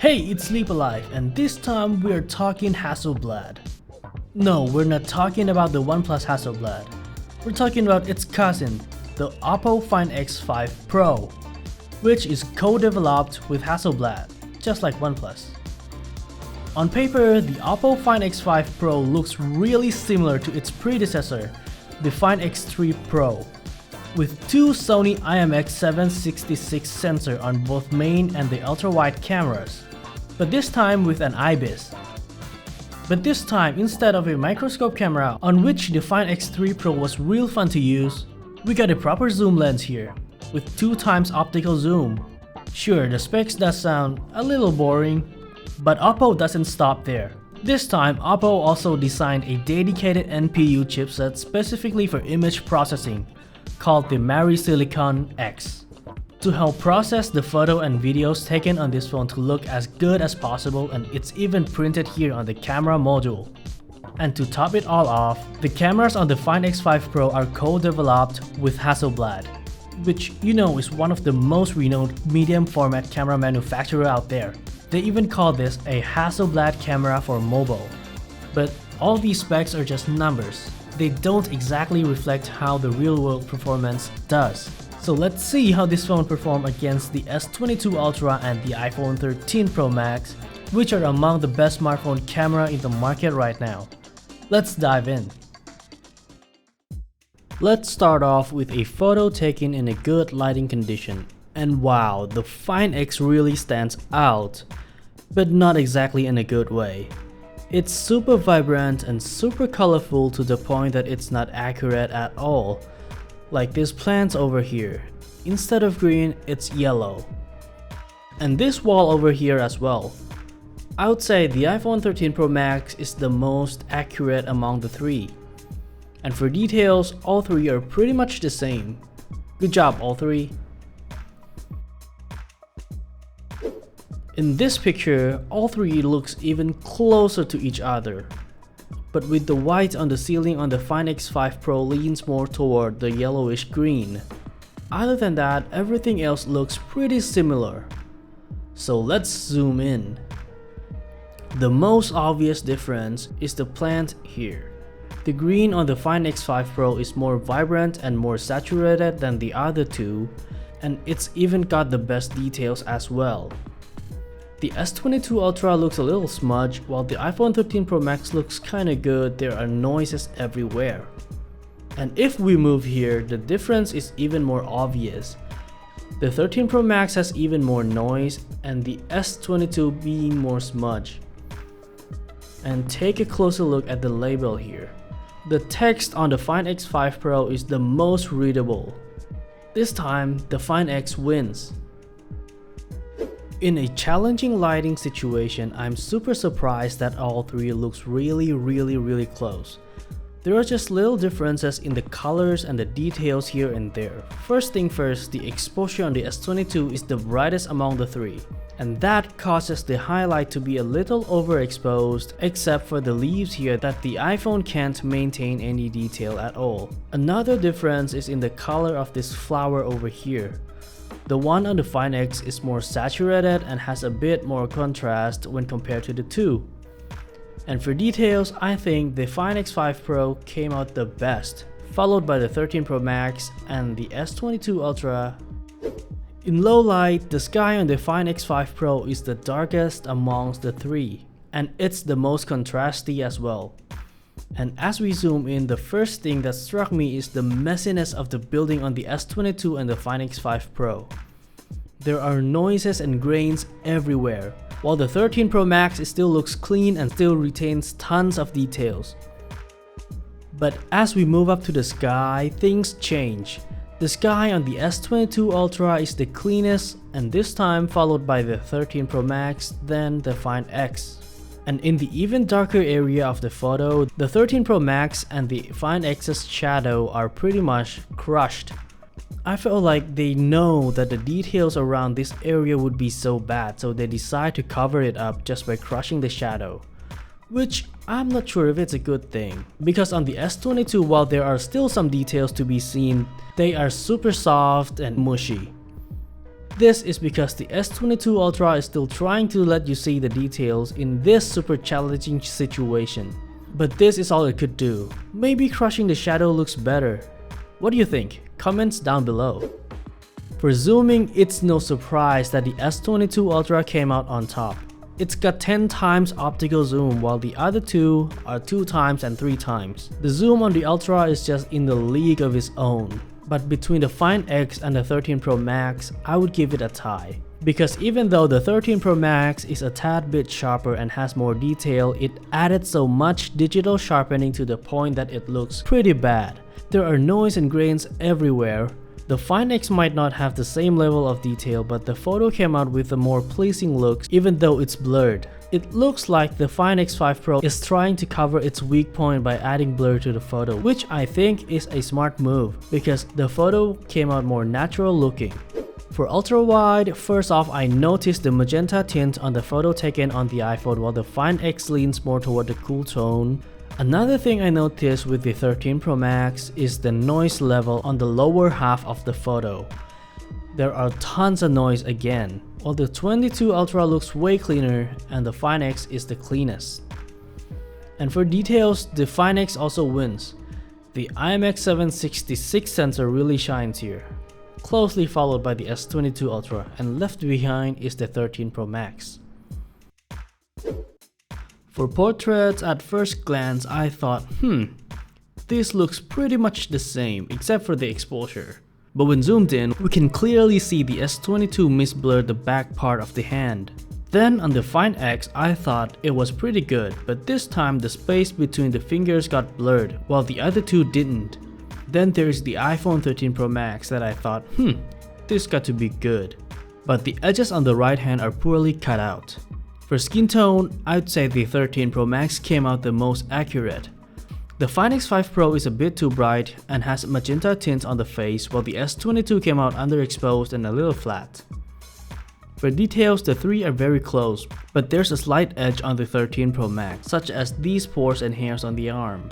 Hey, it's Sleep Alive, and this time we are talking Hasselblad. No, we're not talking about the OnePlus Hasselblad. We're talking about its cousin, the Oppo Find X5 Pro, which is co-developed with Hasselblad, just like OnePlus. On paper, the Oppo Find X5 Pro looks really similar to its predecessor, the Find X3 Pro, with two Sony IMX766 sensor on both main and the ultra-wide cameras, but this time with an IBIS. But this time, instead of a microscope camera on which the Find X3 Pro was real fun to use, we got a proper zoom lens here, with 2x optical zoom. Sure, the specs does sound a little boring, but Oppo doesn't stop there. This time, Oppo also designed a dedicated NPU chipset specifically for image processing, called the MariSilicon X, to help process the photo and videos taken on this phone to look as good as possible, and it's even printed here on the camera module. And to top it all off, the cameras on the Find X5 Pro are co-developed with Hasselblad, which you know is one of the most renowned medium format camera manufacturer out there. They even call this a Hasselblad camera for mobile. But all these specs are just numbers. They don't exactly reflect how the real-world performance does. So let's see how this phone performs against the S22 Ultra and the iPhone 13 Pro Max, which are among the best smartphone camera in the market right now. Let's dive in. Let's start off with a photo taken in a good lighting condition. And wow, the Find X really stands out, but not exactly in a good way. It's super vibrant and super colorful to the point that it's not accurate at all. Like this plant over here. Instead of green, it's yellow. And this wall over here as well. I would say the iPhone 13 Pro Max is the most accurate among the three. And for details, all three are pretty much the same. Good job, all three. In this picture, all three looks even closer to each other. But with the white on the ceiling on the Find X5 Pro leans more toward the yellowish green. Other than that, everything else looks pretty similar. So let's zoom in. The most obvious difference is the plant here. The green on the Find X5 Pro is more vibrant and more saturated than the other two, and it's even got the best details as well. The S22 Ultra looks a little smudged, while the iPhone 13 Pro Max looks kinda good. There are noises everywhere. And if we move here, the difference is even more obvious. The 13 Pro Max has even more noise, and the S22 being more smudged. And take a closer look at the label here. The text on the Find X5 Pro is the most readable. This time, the Find X wins. In a challenging lighting situation, I'm super surprised that all three looks really close. There are just little differences in the colors and the details here and there. First thing first, the exposure on the S22 is the brightest among the three, and that causes the highlight to be a little overexposed, except for the leaves here that the iPhone can't maintain any detail at all. Another difference is in the color of this flower over here. The one on the Find X is more saturated and has a bit more contrast when compared to the two. And for details, I think the Find X5 Pro came out the best, followed by the 13 Pro Max and the S22 Ultra. In low light, the sky on the Find X5 Pro is the darkest amongst the three, and it's the most contrasty as well. And as we zoom in, the first thing that struck me is the messiness of the building on the S22 and the Find X5 Pro. There are noises and grains everywhere, while the 13 Pro Max still looks clean and still retains tons of details. But as we move up to the sky, things change. The sky on the S22 Ultra is the cleanest, and this time followed by the 13 Pro Max, then the Find X. And in the even darker area of the photo, the 13 Pro Max and the Find X's shadow are pretty much crushed. I feel like they know that the details around this area would be so bad, so they decide to cover it up just by crushing the shadow. Which I'm not sure if it's a good thing, because on the S22, while there are still some details to be seen, they are super soft and mushy. This is because the S22 Ultra is still trying to let you see the details in this super challenging situation. But this is all it could do. Maybe crushing the shadow looks better. What do you think? Comments down below. For zooming, it's no surprise that the S22 Ultra came out on top. It's got 10 times optical zoom while the other two are 2 times and 3 times. The zoom on the Ultra is just in the league of its own. But between the Find X and the 13 Pro Max, I would give it a tie. Because even though the 13 Pro Max is a tad bit sharper and has more detail, it added so much digital sharpening to the point that it looks pretty bad. There are noise and grains everywhere. The Find X might not have the same level of detail, but the photo came out with a more pleasing look even though it's blurred. It looks like the Find X5 Pro is trying to cover its weak point by adding blur to the photo, which I think is a smart move because the photo came out more natural looking. For ultra wide, first off I noticed the magenta tint on the photo taken on the iPhone while the Find X leans more toward the cool tone. Another thing I noticed with the 13 Pro Max is the noise level on the lower half of the photo. There are tons of noise again, while the 22 Ultra looks way cleaner and the Find X is the cleanest. And for details, the Find X also wins. The IMX766 sensor really shines here, closely followed by the S22 Ultra, and left behind is the 13 Pro Max. For portraits, at first glance I thought, this looks pretty much the same except for the exposure. But when zoomed in, we can clearly see the S22 misblurred the back part of the hand. Then on the Find X, I thought it was pretty good, but this time the space between the fingers got blurred, while the other two didn't. Then there's the iPhone 13 Pro Max that I thought, this got to be good. But the edges on the right hand are poorly cut out. For skin tone, I'd say the 13 Pro Max came out the most accurate. The Find X5 Pro is a bit too bright and has magenta tint on the face, while the S22 came out underexposed and a little flat. For details, the three are very close, but there's a slight edge on the 13 Pro Max, such as these pores and hairs on the arm.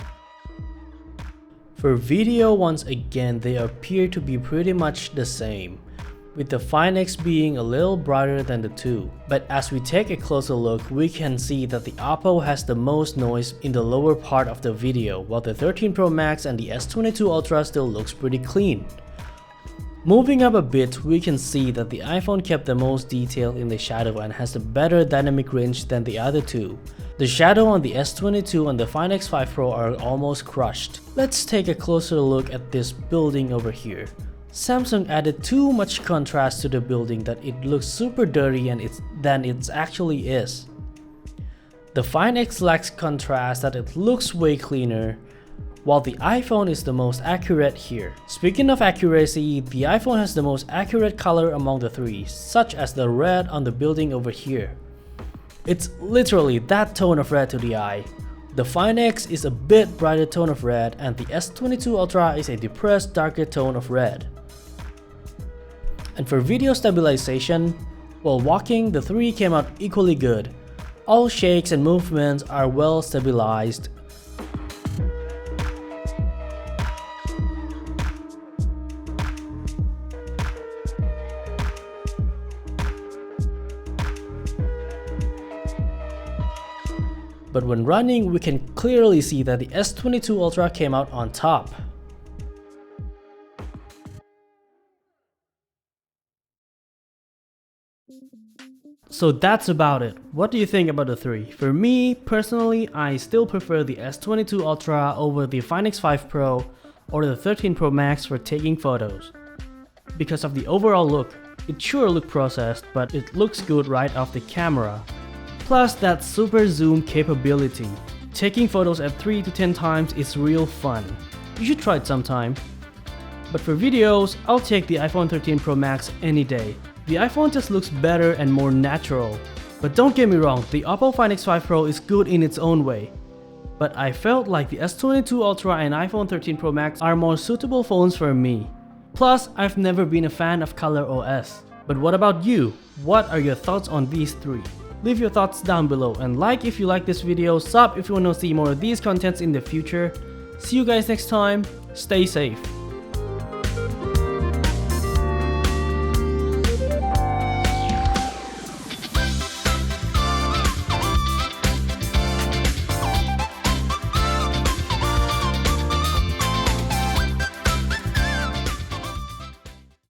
For video, once again, they appear to be pretty much the same, with the Find X being a little brighter than the two. But as we take a closer look, we can see that the Oppo has the most noise in the lower part of the video, while the 13 Pro Max and the S22 Ultra still looks pretty clean. Moving up a bit, we can see that the iPhone kept the most detail in the shadow and has a better dynamic range than the other two. The shadow on the S22 and the Find X5 Pro are almost crushed. Let's take a closer look at this building over here. Samsung added too much contrast to the building that it looks super dirty than it actually is. The Find X lacks contrast that it looks way cleaner, while the iPhone is the most accurate here. Speaking of accuracy, the iPhone has the most accurate color among the three, such as the red on the building over here. It's literally that tone of red to the eye. The Find X is a bit brighter tone of red and the S22 Ultra is a depressed darker tone of red. And for video stabilization, while walking, the three came out equally good. All shakes and movements are well stabilized. But when running, we can clearly see that the S22 Ultra came out on top. So that's about it. What do you think about the three? For me, personally, I still prefer the S22 Ultra over the Find X5 Pro or the 13 Pro Max for taking photos. Because of the overall look, it sure looks processed, but it looks good right off the camera. Plus that super zoom capability. Taking photos at 3 to 10 times is real fun. You should try it sometime. But for videos, I'll take the iPhone 13 Pro Max any day. The iPhone just looks better and more natural. But don't get me wrong, the Oppo Find X5 Pro is good in its own way. But I felt like the S22 Ultra and iPhone 13 Pro Max are more suitable phones for me. Plus, I've never been a fan of Color OS. But what about you? What are your thoughts on these three? Leave your thoughts down below and like if you like this video, sub if you want to see more of these contents in the future. See you guys next time, stay safe.